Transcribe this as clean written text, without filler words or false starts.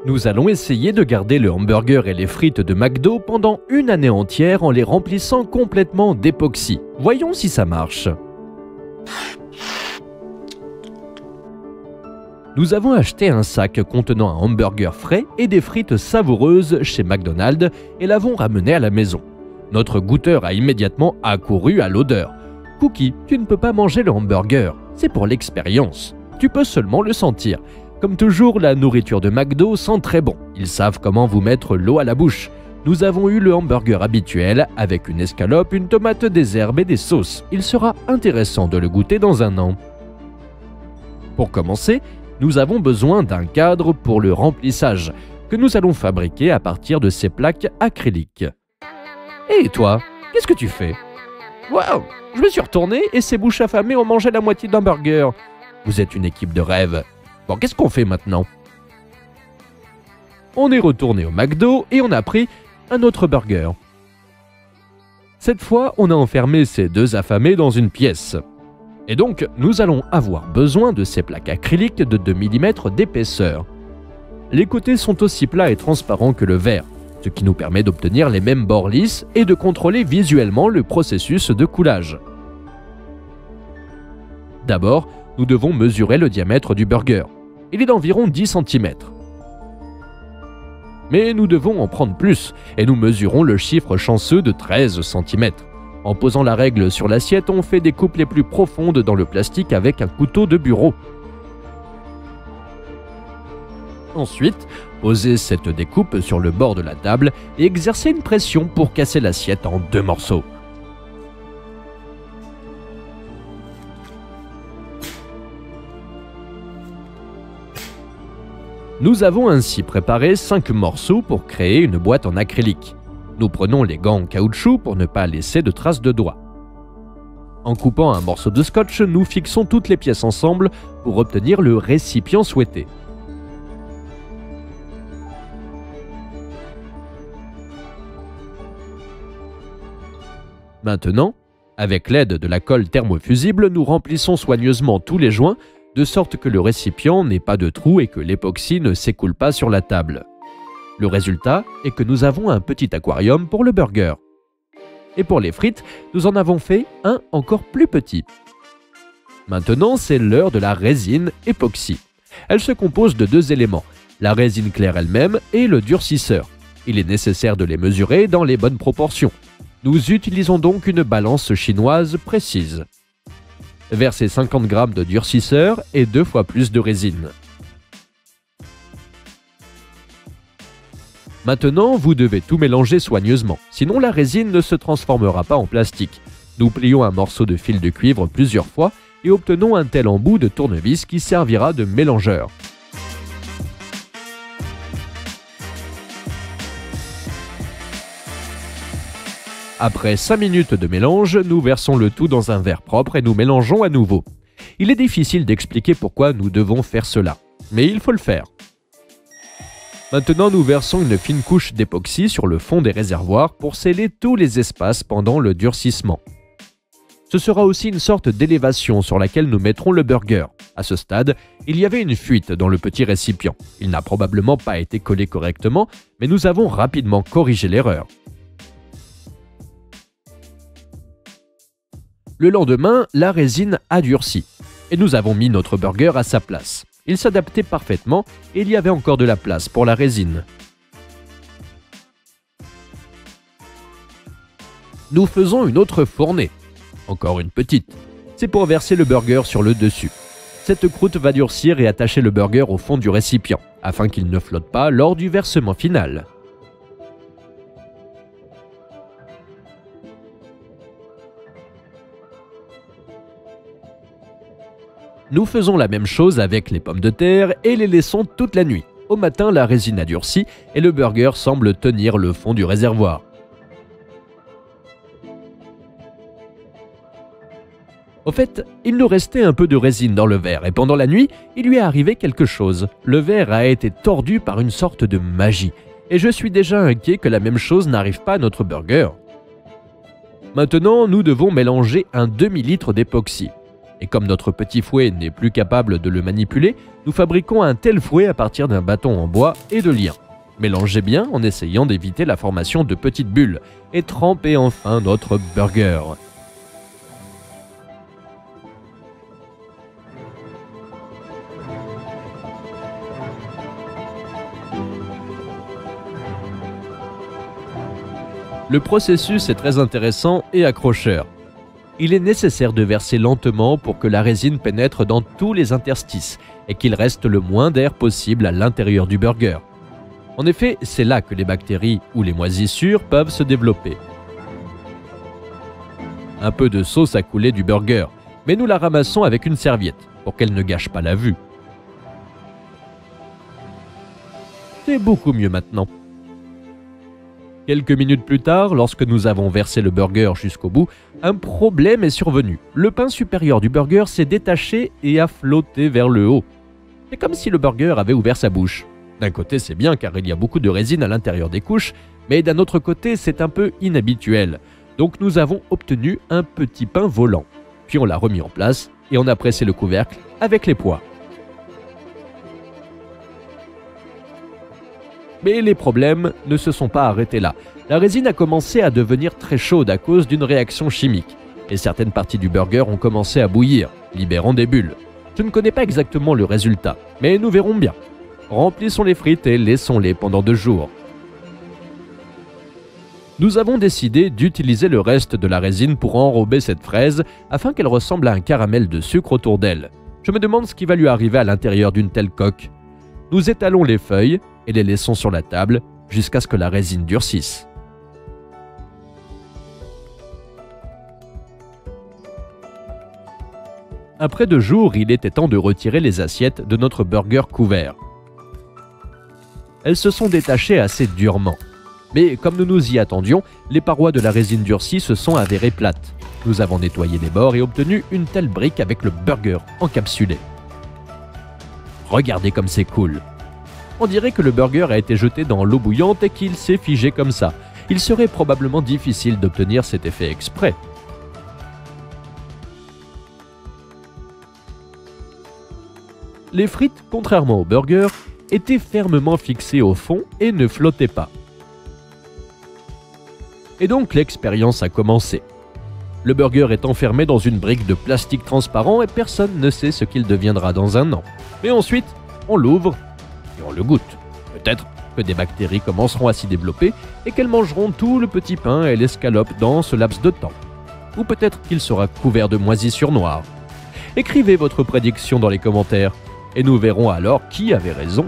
Nous allons essayer de garder le hamburger et les frites de McDo pendant une année entière en les remplissant complètement d'époxy. Voyons si ça marche. Nous avons acheté un sac contenant un hamburger frais et des frites savoureuses chez McDonald's et l'avons ramené à la maison. Notre goûteur a immédiatement accouru à l'odeur. « Cookie, tu ne peux pas manger le hamburger, c'est pour l'expérience. Tu peux seulement le sentir. » Comme toujours, la nourriture de McDo sent très bon. Ils savent comment vous mettre l'eau à la bouche. Nous avons eu le hamburger habituel avec une escalope, une tomate, des herbes et des sauces. Il sera intéressant de le goûter dans un an. Pour commencer, nous avons besoin d'un cadre pour le remplissage que nous allons fabriquer à partir de ces plaques acryliques. Et toi, qu'est-ce que tu fais? Waouh, je me suis retourné et ces bouches affamées ont mangé la moitié d'un burger. Vous êtes une équipe de rêve. Bon, qu'est-ce qu'on fait maintenant? On est retourné au McDo et on a pris un autre burger. Cette fois, on a enfermé ces deux affamés dans une pièce. Et donc, nous allons avoir besoin de ces plaques acryliques de 2 mm d'épaisseur. Les côtés sont aussi plats et transparents que le verre, ce qui nous permet d'obtenir les mêmes bords lisses et de contrôler visuellement le processus de coulage. D'abord, nous devons mesurer le diamètre du burger. Il est d'environ 10 cm. Mais nous devons en prendre plus, et nous mesurons le chiffre chanceux de 13 cm. En posant la règle sur l'assiette, on fait des coupes les plus profondes dans le plastique avec un couteau de bureau. Ensuite, posez cette découpe sur le bord de la table et exercez une pression pour casser l'assiette en 2 morceaux. Nous avons ainsi préparé 5 morceaux pour créer une boîte en acrylique. Nous prenons les gants en caoutchouc pour ne pas laisser de traces de doigts. En coupant un morceau de scotch, nous fixons toutes les pièces ensemble pour obtenir le récipient souhaité. Maintenant, avec l'aide de la colle thermofusible, nous remplissons soigneusement tous les joints de sorte que le récipient n'ait pas de trou et que l'époxy ne s'écoule pas sur la table. Le résultat est que nous avons un petit aquarium pour le burger. Et pour les frites, nous en avons fait un encore plus petit. Maintenant, c'est l'heure de la résine époxy. Elle se compose de 2 éléments, la résine claire elle-même et le durcisseur. Il est nécessaire de les mesurer dans les bonnes proportions. Nous utilisons donc une balance chinoise précise. Versez 50 g de durcisseur et 2 fois plus de résine. Maintenant, vous devez tout mélanger soigneusement, sinon la résine ne se transformera pas en plastique. Nous plions un morceau de fil de cuivre plusieurs fois et obtenons un tel embout de tournevis qui servira de mélangeur. Après 5 minutes de mélange, nous versons le tout dans un verre propre et nous mélangeons à nouveau. Il est difficile d'expliquer pourquoi nous devons faire cela, mais il faut le faire. Maintenant, nous versons une fine couche d'époxy sur le fond des réservoirs pour sceller tous les espaces pendant le durcissement. Ce sera aussi une sorte d'élévation sur laquelle nous mettrons le burger. À ce stade, il y avait une fuite dans le petit récipient. Il n'a probablement pas été collé correctement, mais nous avons rapidement corrigé l'erreur. Le lendemain, la résine a durci et nous avons mis notre burger à sa place. Il s'adaptait parfaitement et il y avait encore de la place pour la résine. Nous faisons une autre fournée, encore une petite. C'est pour verser le burger sur le dessus. Cette croûte va durcir et attacher le burger au fond du récipient, afin qu'il ne flotte pas lors du versement final. Nous faisons la même chose avec les pommes de terre et les laissons toute la nuit. Au matin, la résine a durci et le burger semble tenir le fond du réservoir. Au fait, il nous restait un peu de résine dans le verre et pendant la nuit, il lui est arrivé quelque chose. Le verre a été tordu par une sorte de magie et je suis déjà inquiet que la même chose n'arrive pas à notre burger. Maintenant, nous devons mélanger un demi-litre d'époxy. Et comme notre petit fouet n'est plus capable de le manipuler, nous fabriquons un tel fouet à partir d'un bâton en bois et de liens. Mélangez bien en essayant d'éviter la formation de petites bulles et trempez enfin notre burger. Le processus est très intéressant et accrocheur. Il est nécessaire de verser lentement pour que la résine pénètre dans tous les interstices et qu'il reste le moins d'air possible à l'intérieur du burger. En effet, c'est là que les bactéries ou les moisissures peuvent se développer. Un peu de sauce a coulé du burger, mais nous la ramassons avec une serviette pour qu'elle ne gâche pas la vue. C'est beaucoup mieux maintenant. Quelques minutes plus tard, lorsque nous avons versé le burger jusqu'au bout, un problème est survenu. Le pain supérieur du burger s'est détaché et a flotté vers le haut. C'est comme si le burger avait ouvert sa bouche. D'un côté, c'est bien car il y a beaucoup de résine à l'intérieur des couches, mais d'un autre côté, c'est un peu inhabituel. Donc nous avons obtenu un petit pain volant. Puis on l'a remis en place et on a pressé le couvercle avec les poids. Mais les problèmes ne se sont pas arrêtés là. La résine a commencé à devenir très chaude à cause d'une réaction chimique. Et certaines parties du burger ont commencé à bouillir, libérant des bulles. Je ne connais pas exactement le résultat, mais nous verrons bien. Remplissons les frites et laissons-les pendant 2 jours. Nous avons décidé d'utiliser le reste de la résine pour enrober cette fraise afin qu'elle ressemble à un caramel de sucre autour d'elle. Je me demande ce qui va lui arriver à l'intérieur d'une telle coque. Nous étalons les feuilles et les laissons sur la table jusqu'à ce que la résine durcisse. Après 2 jours, il était temps de retirer les assiettes de notre burger couvert. Elles se sont détachées assez durement. Mais comme nous nous y attendions, les parois de la résine durcie se sont avérées plates. Nous avons nettoyé les bords et obtenu une telle brique avec le burger encapsulé. Regardez comme c'est cool! On dirait que le burger a été jeté dans l'eau bouillante et qu'il s'est figé comme ça. Il serait probablement difficile d'obtenir cet effet exprès. Les frites, contrairement au burger, étaient fermement fixées au fond et ne flottaient pas. Et donc l'expérience a commencé. Le burger est enfermé dans une brique de plastique transparent et personne ne sait ce qu'il deviendra dans 1 an. Mais ensuite, on l'ouvre et on le goûte. Peut-être que des bactéries commenceront à s'y développer et qu'elles mangeront tout le petit pain et l'escalope dans ce laps de temps. Ou peut-être qu'il sera couvert de moisissures noires. Écrivez votre prédiction dans les commentaires et nous verrons alors qui avait raison.